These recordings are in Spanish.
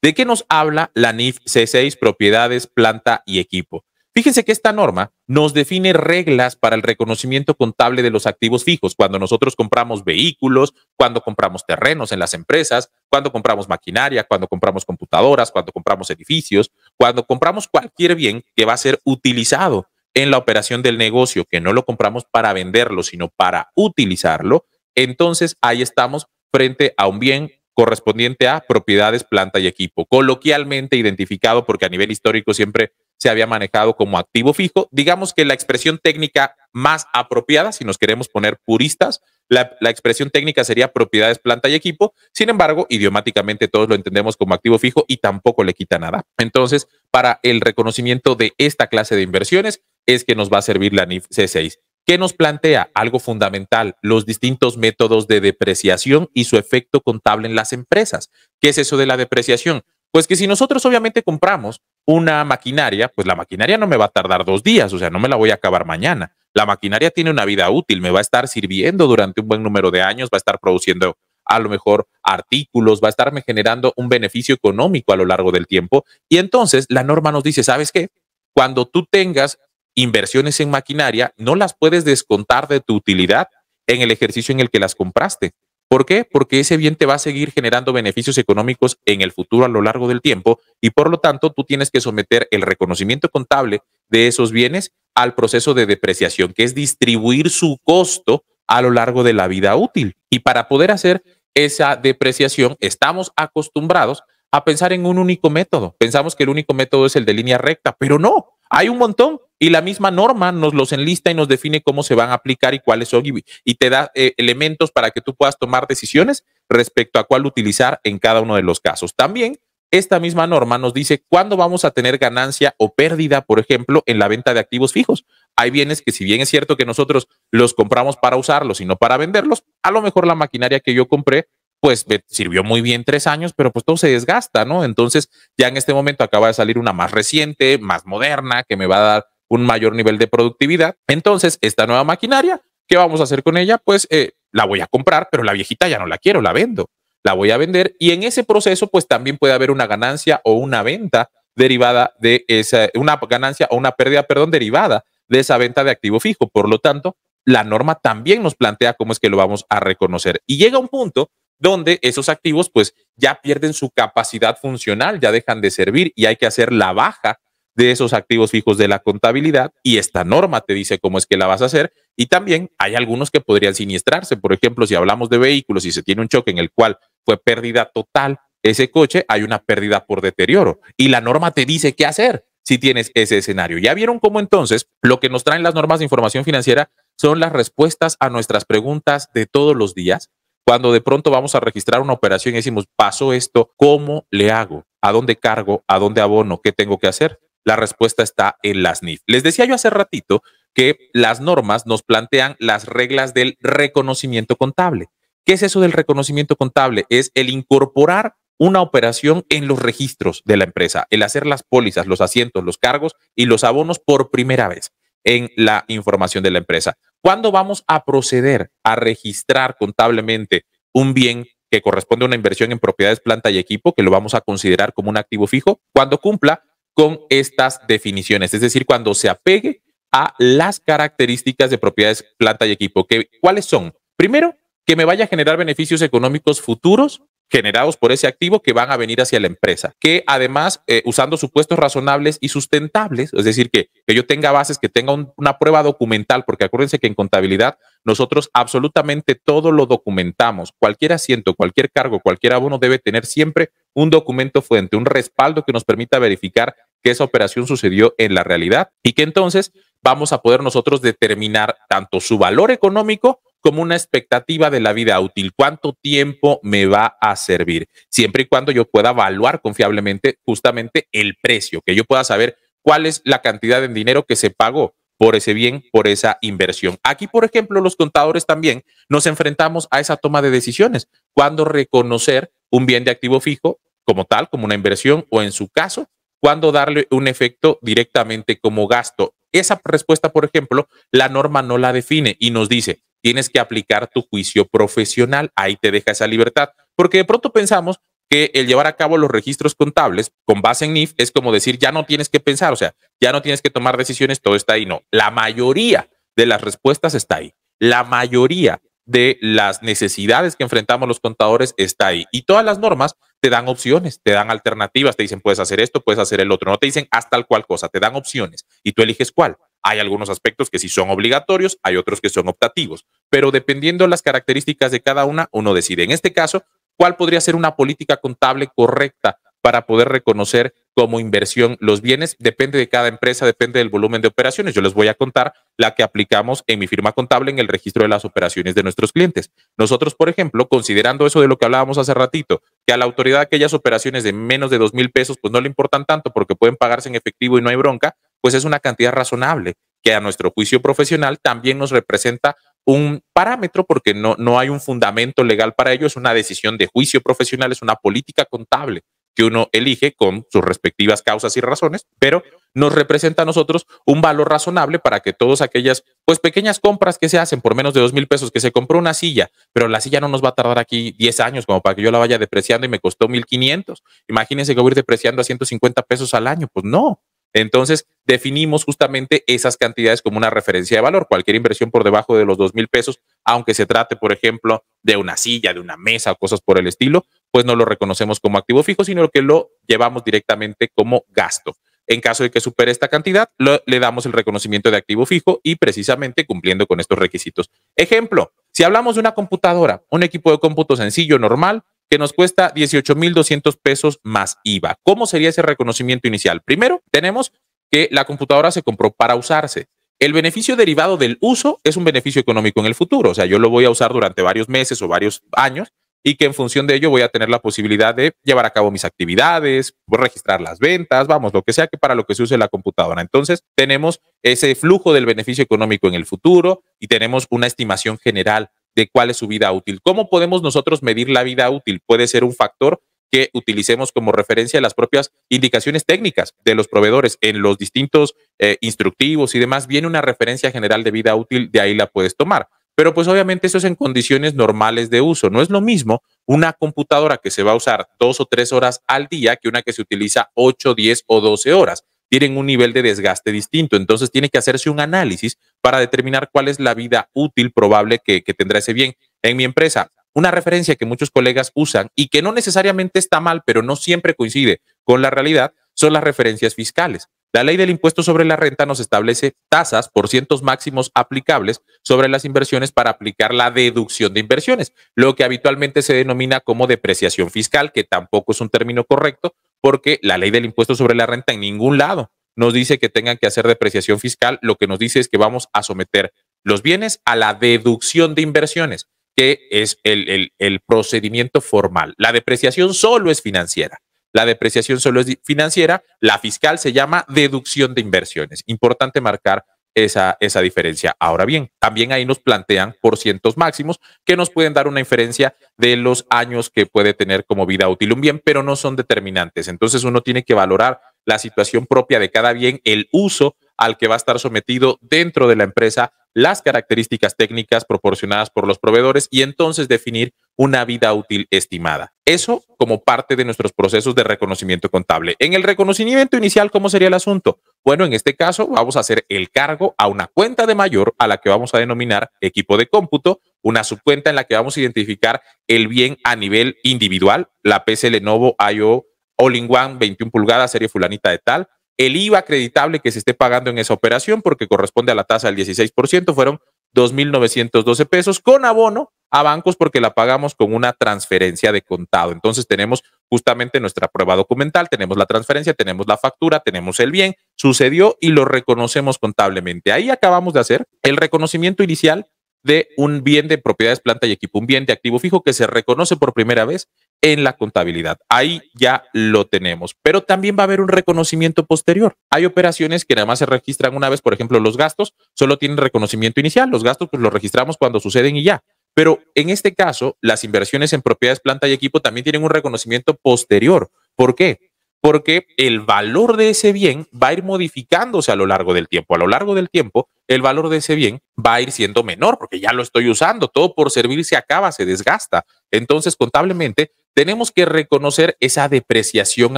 ¿De qué nos habla la NIF C6, propiedades, planta y equipo? Fíjense que esta norma nos define reglas para el reconocimiento contable de los activos fijos cuando nosotros compramos vehículos, cuando compramos terrenos en las empresas, cuando compramos maquinaria, cuando compramos computadoras, cuando compramos edificios, cuando compramos cualquier bien que va a ser utilizado en la operación del negocio, que no lo compramos para venderlo, sino para utilizarlo. Entonces ahí estamos frente a un bien correspondiente a propiedades, planta y equipo, coloquialmente identificado porque a nivel histórico siempre se había manejado como activo fijo. Digamos que la expresión técnica más apropiada, si nos queremos poner puristas, la expresión técnica sería propiedades, planta y equipo. Sin embargo, idiomáticamente todos lo entendemos como activo fijo y tampoco le quita nada. Entonces, para el reconocimiento de esta clase de inversiones es que nos va a servir la NIF C6. ¿Qué nos plantea? Algo fundamental, los distintos métodos de depreciación y su efecto contable en las empresas. ¿Qué es eso de la depreciación? Pues que si nosotros obviamente compramos una maquinaria, pues la maquinaria no me va a tardar 2 días, o sea, no me la voy a acabar mañana. La maquinaria tiene una vida útil, me va a estar sirviendo durante un buen número de años, va a estar produciendo a lo mejor artículos, va a estarme generando un beneficio económico a lo largo del tiempo. Y entonces la norma nos dice, ¿sabes qué? Cuando tú tengas inversiones en maquinaria, no las puedes descontar de tu utilidad en el ejercicio en el que las compraste. ¿Por qué? Porque ese bien te va a seguir generando beneficios económicos en el futuro a lo largo del tiempo y por lo tanto tú tienes que someter el reconocimiento contable de esos bienes al proceso de depreciación, que es distribuir su costo a lo largo de la vida útil. Y para poder hacer esa depreciación, estamos acostumbrados a pensar en un único método. Pensamos que el único método es el de línea recta, pero no, hay un montón y la misma norma nos los enlista y nos define cómo se van a aplicar y cuáles son y te da elementos para que tú puedas tomar decisiones respecto a cuál utilizar en cada uno de los casos. También esta misma norma nos dice cuándo vamos a tener ganancia o pérdida, por ejemplo, en la venta de activos fijos. Hay bienes que si bien es cierto que nosotros los compramos para usarlos y no para venderlos, a lo mejor la maquinaria que yo compré pues me sirvió muy bien 3 años, pero pues todo se desgasta, ¿no? Entonces ya en este momento acaba de salir una más reciente, más moderna, que me va a dar un mayor nivel de productividad. Entonces, esta nueva maquinaria, ¿qué vamos a hacer con ella? Pues la voy a comprar, pero la viejita ya no la quiero, la vendo. La voy a vender y en ese proceso pues también puede haber una ganancia o una venta derivada de esa, una ganancia o una pérdida, perdón, derivada de esa venta de activo fijo. Por lo tanto, la norma también nos plantea cómo es que lo vamos a reconocer. Y llega un punto donde esos activos pues ya pierden su capacidad funcional, ya dejan de servir y hay que hacer la baja de esos activos fijos de la contabilidad y esta norma te dice cómo es que la vas a hacer y también hay algunos que podrían siniestrarse. Por ejemplo, si hablamos de vehículos y se tiene un choque en el cual fue pérdida total ese coche, hay una pérdida por deterioro y la norma te dice qué hacer si tienes ese escenario. ¿Ya vieron cómo entonces lo que nos traen las normas de información financiera son las respuestas a nuestras preguntas de todos los días? Cuando de pronto vamos a registrar una operación y decimos, pasó esto, ¿cómo le hago? ¿A dónde cargo? ¿A dónde abono? ¿Qué tengo que hacer? La respuesta está en las NIF. Les decía yo hace ratito que las normas nos plantean las reglas del reconocimiento contable. ¿Qué es eso del reconocimiento contable? Es el incorporar una operación en los registros de la empresa, el hacer las pólizas, los asientos, los cargos y los abonos por primera vez en la información de la empresa. ¿Cuándo vamos a proceder a registrar contablemente un bien que corresponde a una inversión en propiedades, planta y equipo, que lo vamos a considerar como un activo fijo? Cuando cumpla con estas definiciones, es decir, cuando se apegue a las características de propiedades, planta y equipo. ¿Cuáles son? Primero, que me vaya a generar beneficios económicos futuros generados por ese activo que van a venir hacia la empresa, que además usando supuestos razonables y sustentables, es decir, que yo tenga bases, que tenga una prueba documental, porque acuérdense que en contabilidad nosotros absolutamente todo lo documentamos, cualquier asiento, cualquier cargo, cualquier abono debe tener siempre un documento fuente, un respaldo que nos permita verificar que esa operación sucedió en la realidad y que entonces vamos a poder nosotros determinar tanto su valor económico como una expectativa de la vida útil. ¿Cuánto tiempo me va a servir? Siempre y cuando yo pueda evaluar confiablemente justamente el precio, que yo pueda saber cuál es la cantidad de dinero que se pagó por ese bien, por esa inversión. Aquí, por ejemplo, los contadores también nos enfrentamos a esa toma de decisiones. ¿Cuándo reconocer un bien de activo fijo como tal, como una inversión o en su caso, cuándo darle un efecto directamente como gasto? Esa respuesta, por ejemplo, la norma no la define y nos dice, tienes que aplicar tu juicio profesional. Ahí te deja esa libertad, porque de pronto pensamos que el llevar a cabo los registros contables con base en NIF es como decir, ya no tienes que pensar, o sea, ya no tienes que tomar decisiones, todo está ahí. No, la mayoría de las respuestas está ahí. La mayoría de las necesidades que enfrentamos los contadores está ahí. Y todas las normas te dan opciones, te dan alternativas, te dicen, puedes hacer esto, puedes hacer el otro. No te dicen haz tal cual cosa, te dan opciones y tú eliges cuál. Hay algunos aspectos que sí son obligatorios, hay otros que son optativos, pero dependiendo de las características de cada una, uno decide. En este caso, ¿cuál podría ser una política contable correcta para poder reconocer como inversión los bienes? Depende de cada empresa, depende del volumen de operaciones. Yo les voy a contar la que aplicamos en mi firma contable en el registro de las operaciones de nuestros clientes. Nosotros, por ejemplo, considerando eso de lo que hablábamos hace ratito, que a la autoridad aquellas operaciones de menos de 2,000 pesos, pues no le importan tanto porque pueden pagarse en efectivo y no hay bronca, pues es una cantidad razonable que a nuestro juicio profesional también nos representa un parámetro porque no hay un fundamento legal para ello, es una decisión de juicio profesional, es una política contable que uno elige con sus respectivas causas y razones, pero nos representa a nosotros un valor razonable para que todas aquellas pues pequeñas compras que se hacen por menos de 2,000 pesos, que se compró una silla, pero la silla no nos va a tardar aquí 10 años como para que yo la vaya depreciando y me costó 1,500. Imagínense que voy a ir depreciando a 150 pesos al año, pues no. Entonces, definimos justamente esas cantidades como una referencia de valor. Cualquier inversión por debajo de los 2,000 pesos, aunque se trate, por ejemplo, de una silla, de una mesa o cosas por el estilo, pues no lo reconocemos como activo fijo, sino que lo llevamos directamente como gasto. En caso de que supere esta cantidad, le damos el reconocimiento de activo fijo y precisamente cumpliendo con estos requisitos. Ejemplo, si hablamos de una computadora, un equipo de cómputo sencillo, normal, que nos cuesta 18,200 pesos más IVA. ¿Cómo sería ese reconocimiento inicial? Primero, tenemos que la computadora se compró para usarse. El beneficio derivado del uso es un beneficio económico en el futuro. O sea, yo lo voy a usar durante varios meses o varios años y que en función de ello voy a tener la posibilidad de llevar a cabo mis actividades, registrar las ventas, vamos, lo que sea que para lo que se use la computadora. Entonces, tenemos ese flujo del beneficio económico en el futuro y tenemos una estimación general de cuál es su vida útil. ¿Cómo podemos nosotros medir la vida útil? Puede ser un factor que utilicemos como referencia las propias indicaciones técnicas de los proveedores en los distintos instructivos y demás. Viene una referencia general de vida útil, de ahí la puedes tomar. Pero pues obviamente eso es en condiciones normales de uso. No es lo mismo una computadora que se va a usar 2 o 3 horas al día que una que se utiliza 8, 10 o 12 horas. Tienen un nivel de desgaste distinto. Entonces tiene que hacerse un análisis para determinar cuál es la vida útil probable que tendrá ese bien. En mi empresa, una referencia que muchos colegas usan y que no necesariamente está mal, pero no siempre coincide con la realidad, son las referencias fiscales. La ley del impuesto sobre la renta nos establece tasas, porcientos máximos aplicables sobre las inversiones para aplicar la deducción de inversiones, lo que habitualmente se denomina como depreciación fiscal, que tampoco es un término correcto, porque la ley del impuesto sobre la renta en ningún lado nos dice que tengan que hacer depreciación fiscal. Lo que nos dice es que vamos a someter los bienes a la deducción de inversiones, que es el procedimiento formal. La depreciación solo es financiera. La depreciación solo es financiera, la fiscal se llama deducción de inversiones. Importante marcar esa diferencia. Ahora bien, también ahí nos plantean porcientos máximos que nos pueden dar una inferencia de los años que puede tener como vida útil un bien, pero no son determinantes. Entonces uno tiene que valorar la situación propia de cada bien, el uso al que va a estar sometido dentro de la empresa, las características técnicas proporcionadas por los proveedores y entonces definir una vida útil estimada. Eso como parte de nuestros procesos de reconocimiento contable. En el reconocimiento inicial, ¿cómo sería el asunto? Bueno, en este caso vamos a hacer el cargo a una cuenta de mayor a la que vamos a denominar equipo de cómputo, una subcuenta en la que vamos a identificar el bien a nivel individual, la PC Lenovo IO All-in-One 21 pulgadas, serie fulanita de tal, el IVA acreditable que se esté pagando en esa operación porque corresponde a la tasa del 16%, fueron 2,912 pesos con abono a bancos porque la pagamos con una transferencia de contado. Entonces tenemos justamente nuestra prueba documental, tenemos la transferencia, tenemos la factura, tenemos el bien, sucedió y lo reconocemos contablemente. Ahí acabamos de hacer el reconocimiento inicial de un bien de propiedades, planta y equipo, un bien de activo fijo que se reconoce por primera vez en la contabilidad. Ahí ya lo tenemos, pero también va a haber un reconocimiento posterior. Hay operaciones que nada más se registran una vez, por ejemplo, los gastos solo tienen reconocimiento inicial, los gastos pues los registramos cuando suceden y ya. Pero en este caso, las inversiones en propiedades, planta y equipo también tienen un reconocimiento posterior. ¿Por qué? porque el valor de ese bien va a ir modificándose a lo largo del tiempo. A lo largo del tiempo, el valor de ese bien va a ir siendo menor porque ya lo estoy usando. Todo por servir se acaba, se desgasta. Entonces, contablemente, tenemos que reconocer esa depreciación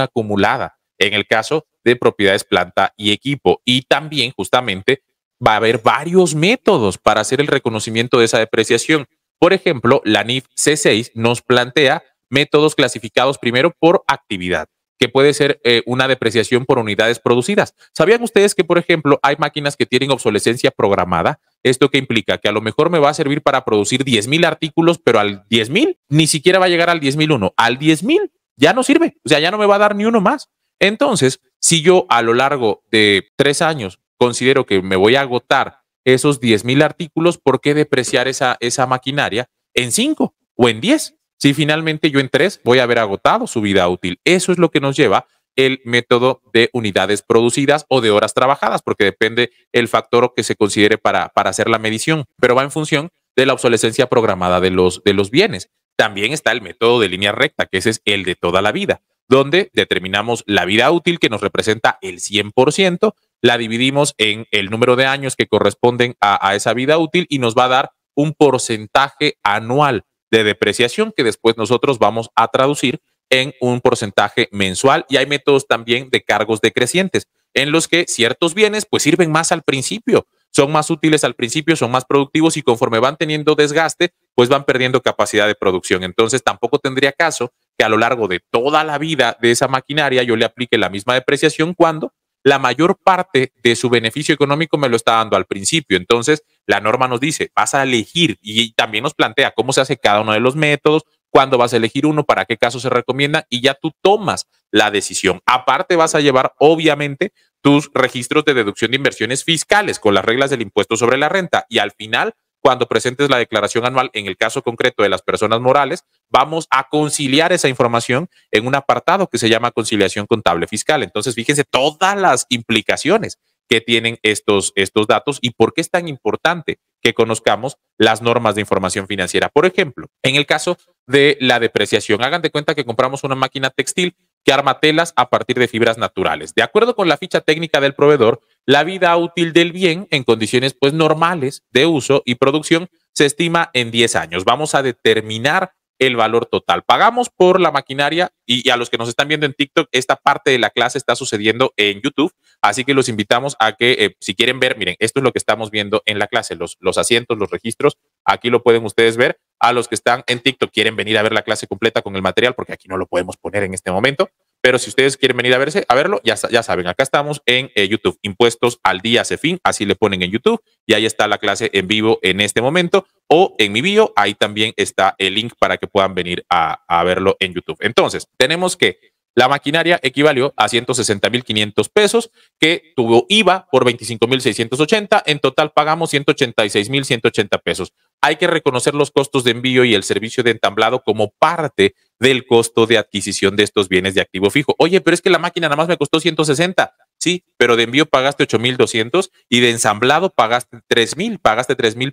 acumulada en el caso de propiedades, planta y equipo. Y también, justamente, va a haber varios métodos para hacer el reconocimiento de esa depreciación. Por ejemplo, la NIF C6 nos plantea métodos clasificados primero por actividad, que puede ser una depreciación por unidades producidas. ¿Sabían ustedes que, por ejemplo, hay máquinas que tienen obsolescencia programada? ¿Esto qué implica? Que a lo mejor me va a servir para producir 10,000 artículos, pero al 10,000 ni siquiera va a llegar al 10,001. Al 10,000 ya no sirve, o sea, ya no me va a dar ni uno más. Entonces, si yo a lo largo de 3 años considero que me voy a agotar esos 10,000 artículos, ¿por qué depreciar esa maquinaria en 5 o en 10? Si finalmente yo en 3 voy a haber agotado su vida útil. Eso es lo que nos lleva el método de unidades producidas o de horas trabajadas, porque depende el factor que se considere para hacer la medición, pero va en función de la obsolescencia programada de los bienes. También está el método de línea recta, que ese es el de toda la vida, donde determinamos la vida útil que nos representa el 100%, la dividimos en el número de años que corresponden a esa vida útil y nos va a dar un porcentaje anual de depreciación que después nosotros vamos a traducir en un porcentaje mensual. Y hay métodos también de cargos decrecientes en los que ciertos bienes pues sirven más al principio, son más útiles al principio, son más productivos y conforme van teniendo desgaste, pues van perdiendo capacidad de producción. Entonces tampoco tendría caso que a lo largo de toda la vida de esa maquinaria yo le aplique la misma depreciación cuando la mayor parte de su beneficio económico me lo está dando al principio. Entonces, la norma nos dice, vas a elegir y también nos plantea cómo se hace cada uno de los métodos, cuándo vas a elegir uno, para qué caso se recomienda y ya tú tomas la decisión. Aparte, vas a llevar, obviamente, tus registros de deducción de inversiones fiscales con las reglas del impuesto sobre la renta y al final, cuando presentes la declaración anual, en el caso concreto de las personas morales, vamos a conciliar esa información en un apartado que se llama conciliación contable fiscal. Entonces, fíjense todas las implicaciones que tienen estos datos y por qué es tan importante que conozcamos las normas de información financiera. Por ejemplo, en el caso de la depreciación, hagan de cuenta que compramos una máquina textil que arma telas a partir de fibras naturales. De acuerdo con la ficha técnica del proveedor, la vida útil del bien en condiciones pues normales de uso y producción se estima en 10 años. Vamos a determinar el valor total. Pagamos por la maquinaria y a los que nos están viendo en TikTok, esta parte de la clase está sucediendo en YouTube, así que los invitamos a que si quieren ver, miren, esto es lo que estamos viendo en la clase, los asientos, los registros, aquí lo pueden ustedes ver. A los que están en TikTok quieren venir a ver la clase completa con el material, porque aquí no lo podemos poner en este momento, pero si ustedes quieren venir a verlo, ya saben, acá estamos en YouTube, Impuestos al Día CEFIN, así le ponen en YouTube y ahí está la clase en vivo en este momento, o en mi bio, ahí también está el link para que puedan venir a verlo en YouTube. Entonces, tenemos que la maquinaria equivalió a 160,500 pesos, que tuvo IVA por 25,680. En total pagamos 186,180 pesos. Hay que reconocer los costos de envío y el servicio de entablado como parte del costo de adquisición de estos bienes de activo fijo. Oye, pero es que la máquina nada más me costó 160. Sí, pero de envío pagaste 8,200 y de ensamblado pagaste 3,000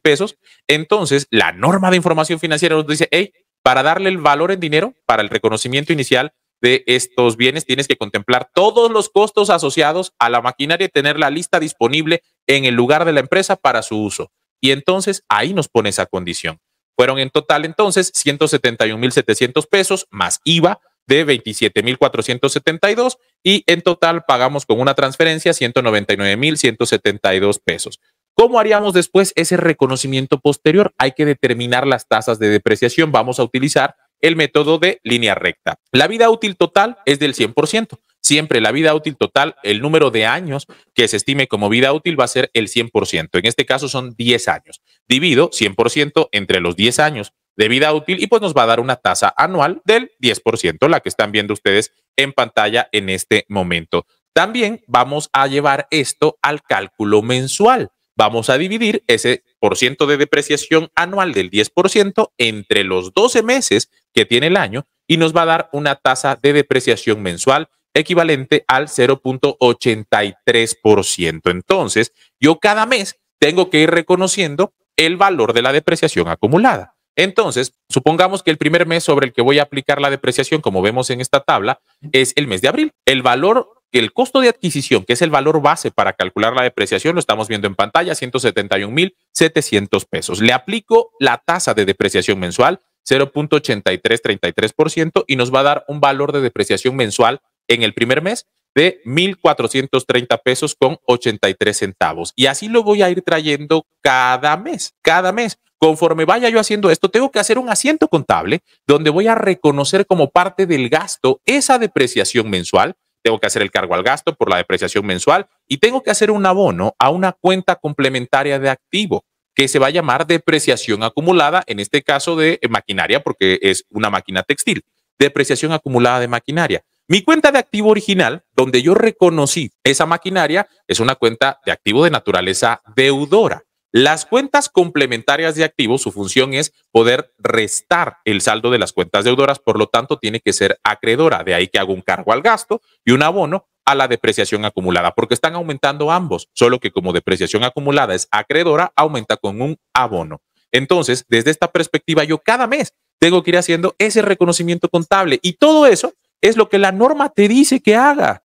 pesos. Entonces, la norma de información financiera nos dice, hey, para darle el valor en dinero, para el reconocimiento inicial de estos bienes, tienes que contemplar todos los costos asociados a la maquinaria y tener la lista disponible en el lugar de la empresa para su uso. Y entonces ahí nos pone esa condición. Fueron en total entonces 171,700 pesos más IVA de 27,472 y en total pagamos con una transferencia 199,172 pesos. ¿Cómo haríamos después ese reconocimiento posterior? Hay que determinar las tasas de depreciación. Vamos a utilizar el método de línea recta. La vida útil total es del 100%. Siempre la vida útil total, el número de años que se estime como vida útil va a ser el 100%. En este caso son 10 años. Divido 100% entre los 10 años de vida útil y pues nos va a dar una tasa anual del 10%, la que están viendo ustedes en pantalla en este momento. También vamos a llevar esto al cálculo mensual. Vamos a dividir ese porciento de depreciación anual del 10% entre los 12 meses que tiene el año y nos va a dar una tasa de depreciación mensual equivalente al 0,83%. Entonces, yo cada mes tengo que ir reconociendo el valor de la depreciación acumulada. Entonces, supongamos que el primer mes sobre el que voy a aplicar la depreciación, como vemos en esta tabla, es el mes de abril. El valor, el costo de adquisición, que es el valor base para calcular la depreciación, lo estamos viendo en pantalla, 171,700 pesos. Le aplico la tasa de depreciación mensual, 0.8333%, y nos va a dar un valor de depreciación mensual en el primer mes de 1,430 pesos con 83 centavos. Y así lo voy a ir trayendo cada mes, cada mes. Conforme vaya yo haciendo esto, tengo que hacer un asiento contable donde voy a reconocer como parte del gasto esa depreciación mensual. Tengo que hacer el cargo al gasto por la depreciación mensual y tengo que hacer un abono a una cuenta complementaria de activo que se va a llamar depreciación acumulada, en este caso de maquinaria, porque es una máquina textil. Depreciación acumulada de maquinaria. Mi cuenta de activo original, donde yo reconocí esa maquinaria, es una cuenta de activo de naturaleza deudora. Las cuentas complementarias de activos, su función es poder restar el saldo de las cuentas deudoras, por lo tanto tiene que ser acreedora. De ahí que hago un cargo al gasto y un abono a la depreciación acumulada, porque están aumentando ambos, solo que como depreciación acumulada es acreedora, aumenta con un abono. Entonces, desde esta perspectiva, yo cada mes tengo que ir haciendo ese reconocimiento contable y todo eso es lo que la norma te dice que haga.